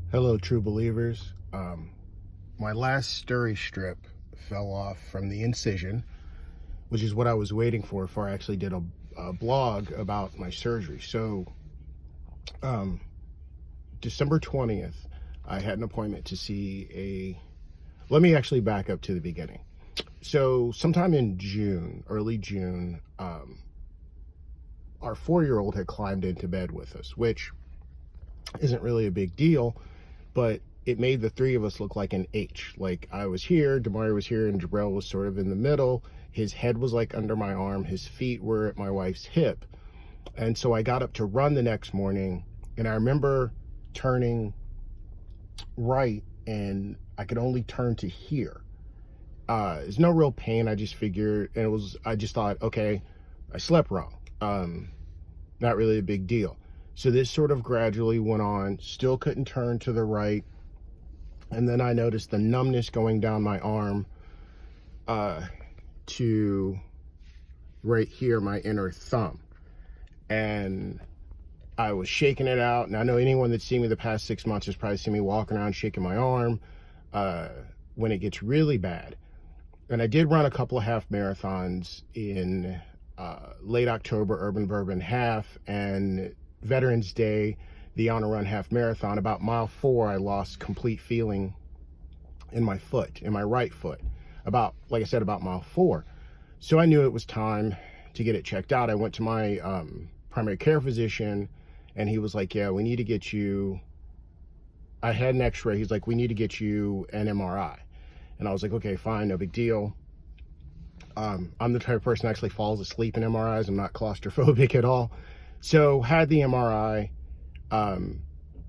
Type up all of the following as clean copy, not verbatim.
Hello, true believers. My last steri-strip fell off from the incision, which is what I was waiting for before I actually did a blog about my surgery. So, um, December 20th, I had an appointment to see let me actually back up to the beginning. So, sometime in June, early June, our 4-year-old had climbed into bed with us, which isn't really a big deal, but it made the three of us look like an H. Like I was here, Damari was here, and Jabril was sort of in the middle. His head was like under my arm. His feet were at my wife's hip. And so I got up to run the next morning, and I remember turning right, and I could only turn to here. There's no real pain. I just figured, and I just thought, okay, I slept wrong. Not really a big deal. So this sort of gradually went on, still couldn't turn to the right. And then I noticed the numbness going down my arm to right here, my inner thumb. And I was shaking it out. And I know anyone that's seen me the past 6 months has probably seen me walking around shaking my arm when it gets really bad. And I did run a couple of half marathons in late October, Urban Bourbon half, and Veterans Day, the On a Run half marathon. About mile 4, I lost complete feeling in my foot, in my right foot, like I said, about mile 4. So I knew it was time to get it checked out. I went to my primary care physician, and he was like, yeah, we need to get you, I had an x-ray. He's like, we need to get you an MRI. And I was like, okay, fine, no big deal. I'm the type of person that actually falls asleep in MRIs. I'm not claustrophobic at all. So had the MRI. I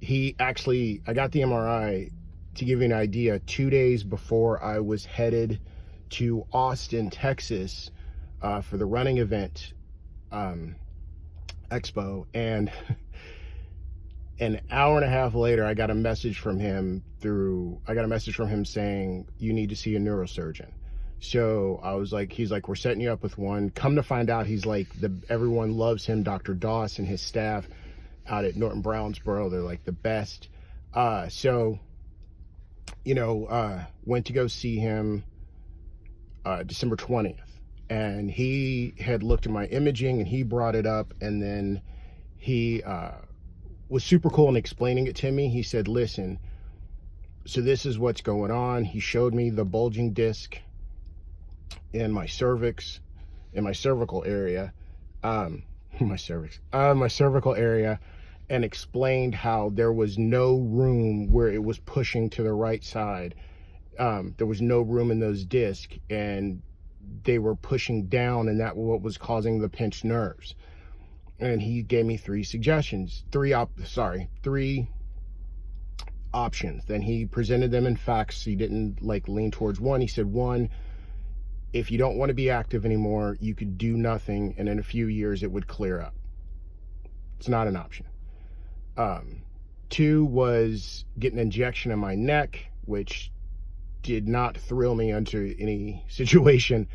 got the MRI, to give you an idea, 2 days before I was headed to Austin, Texas, for the running event, expo. And an hour and a half later, I got a message from him saying, you need to see a neurosurgeon. So I was like, he's like, we're setting you up with one. Come to find out, he's like, everyone loves him, Dr. Doss and his staff out at Norton Brownsboro. They're like the best. So, went to go see him December 20th. And he had looked at my imaging and he brought it up. And then he was super cool in explaining it to me. He said, listen, so this is what's going on. He showed me the bulging disc in my cervix, in my cervical area, my cervical area, and explained how there was no room where it was pushing to the right side. There was no room in those discs, and they were pushing down, and that was what was causing the pinched nerves. And he gave me three options. Then he presented them in facts. He didn't lean towards one. He said, one, if you don't want to be active anymore, you could do nothing, and in a few years it would clear up. It's not an option. 2 was get an injection in my neck, which did not thrill me under any situation.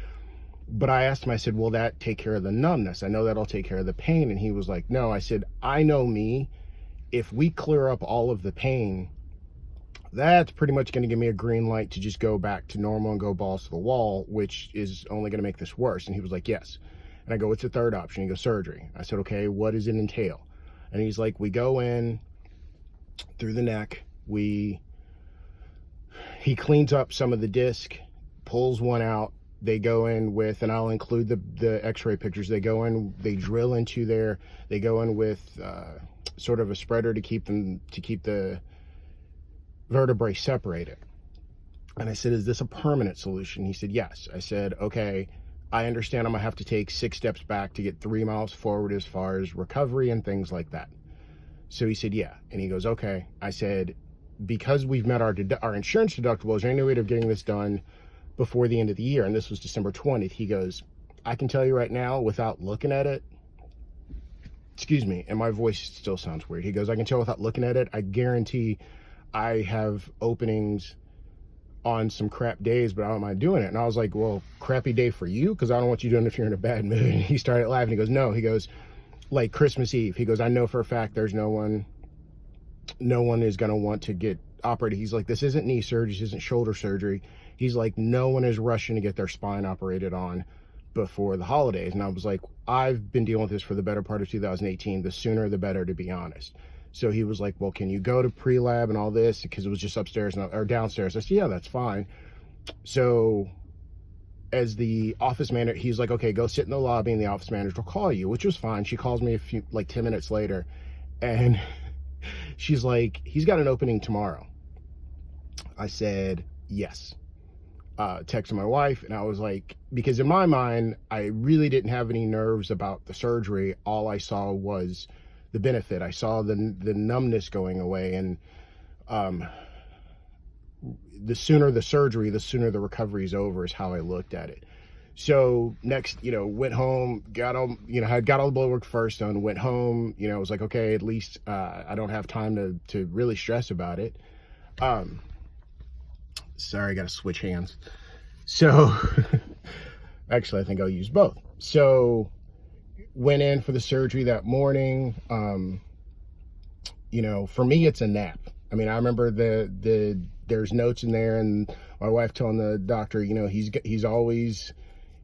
But I asked him, I said, will that take care of the numbness? I know that'll take care of the pain. And he was like, no. I said, I know me. If we clear up all of the pain, that's pretty much going to give me a green light to just go back to normal and go balls to the wall, which is only going to make this worse. And he was like, yes. And I go, what's the third option? He goes, surgery. I said, okay, what does it entail? And he's like, we go in through the neck. He cleans up some of the disc, pulls one out. They go in with, and I'll include the x-ray pictures. They go in, they drill into there. They go in with sort of a spreader to keep the vertebrae separated. And I said, is this a permanent solution? He said, yes. I said, okay, I understand I'm gonna have to take 6 steps back to get 3 miles forward as far as recovery and things like that. So he said, yeah. And he goes, okay. I said, because we've met our insurance deductible, is there any way of getting this done before the end of the year? And this was December 20th. He goes, I can tell you right now without looking at it, excuse me, and my voice still sounds weird. He goes, I can tell without looking at it, I guarantee I have openings on some crap days, but I don't mind doing it. And I was like, well, crappy day for you? Because I don't want you doing it if you're in a bad mood. And he started laughing. He goes, no. He goes, like Christmas Eve. He goes, I know for a fact there's no one no one is going to want to get operated. He's like, this isn't knee surgery, this isn't shoulder surgery. He's like, no one is rushing to get their spine operated on before the holidays. And I was like, I've been dealing with this for the better part of 2018. The sooner the better, to be honest. So he was like, well, can you go to pre-lab and all this? Because it was just upstairs or downstairs. I said, yeah, that's fine. So as the office manager, he's like, okay, go sit in the lobby and the office manager will call you, which was fine. She calls me like 10 minutes later, and she's like, he's got an opening tomorrow. I said, yes. Texted my wife, and I was like, because in my mind, I really didn't have any nerves about the surgery. All I saw was the benefit. I saw the numbness going away, and the sooner the surgery, the sooner the recovery is over, is how I looked at it. So next, went home, got all the blood work first done, went home, I was like, okay, at least I don't have time to really stress about it. Sorry, I got to switch hands. So actually, I think I'll use both. So went in for the surgery that morning. For me, it's a nap. I mean, I remember there's notes in there, and my wife telling the doctor, he's always,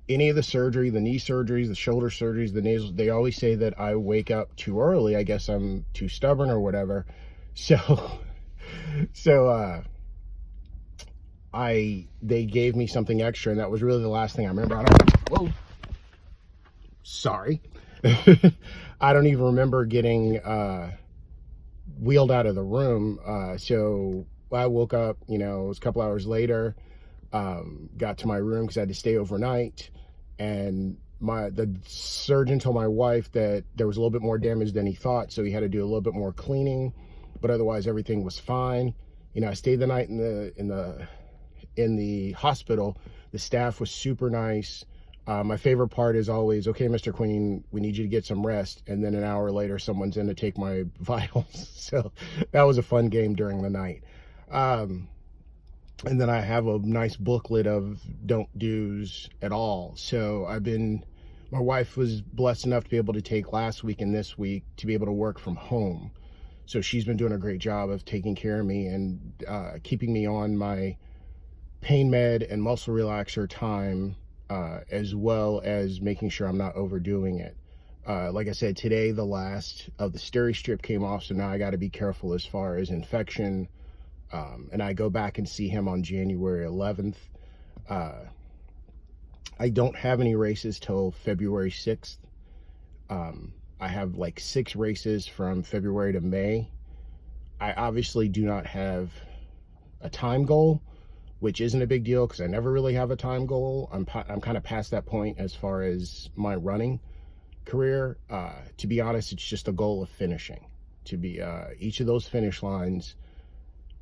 any of the surgery, the knee surgeries, the shoulder surgeries, the nasal, they always say that I wake up too early. I guess I'm too stubborn or whatever. So they gave me something extra, and that was really the last thing I remember. Whoa, sorry. I don't even remember getting wheeled out of the room. So I woke up, it was a couple hours later, got to my room because I had to stay overnight, and the surgeon told my wife that there was a little bit more damage than he thought, so he had to do a little bit more cleaning, but otherwise everything was fine. I stayed the night in the hospital. The staff was super nice. My favorite part is always, okay, Mr. Queen, we need you to get some rest. And then an hour later, someone's in to take my vitals. So that was a fun game during the night. And then I have a nice booklet of don't do's at all. So my wife was blessed enough to be able to take last week and this week to be able to work from home. So she's been doing a great job of taking care of me and keeping me on my pain med and muscle relaxer time, as well as making sure I'm not overdoing it. Like I said, today the last of the steri-strip came off, so now I got to be careful as far as infection. And I go back and see him on January 11th. I don't have any races till February 6th. I have like 6 races from February to May. I obviously do not have a time goal, which isn't a big deal because I never really have a time goal. I'm kind of past that point as far as my running career. To be honest, it's just a goal of finishing. To be each of those finish lines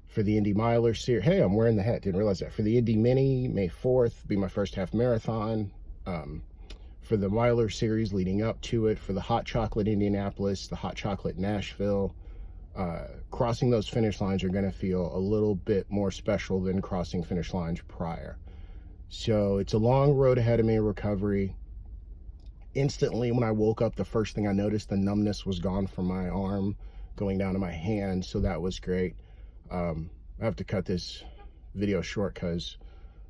for the Indy Miler Series. Hey, I'm wearing the hat, didn't realize that. For the Indy Mini, May 4th, be my first half marathon. For the Miler Series leading up to it, for the Hot Chocolate Indianapolis, the Hot Chocolate Nashville. Crossing those finish lines are going to feel a little bit more special than crossing finish lines prior. So it's a long road ahead of me in recovery. Instantly, when I woke up, the first thing I noticed, the numbness was gone from my arm going down to my hand. So that was great. I have to cut this video short because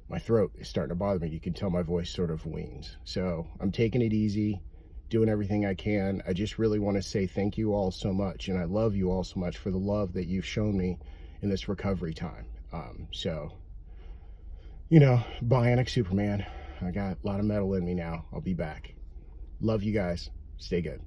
my throat is starting to bother me. You can tell my voice sort of wanes. So I'm taking it easy, doing everything I can. I just really want to say thank you all so much, and I love you all so much for the love that you've shown me in this recovery time. Bionic Superman. I got a lot of metal in me now. I'll be back. Love you guys. Stay good.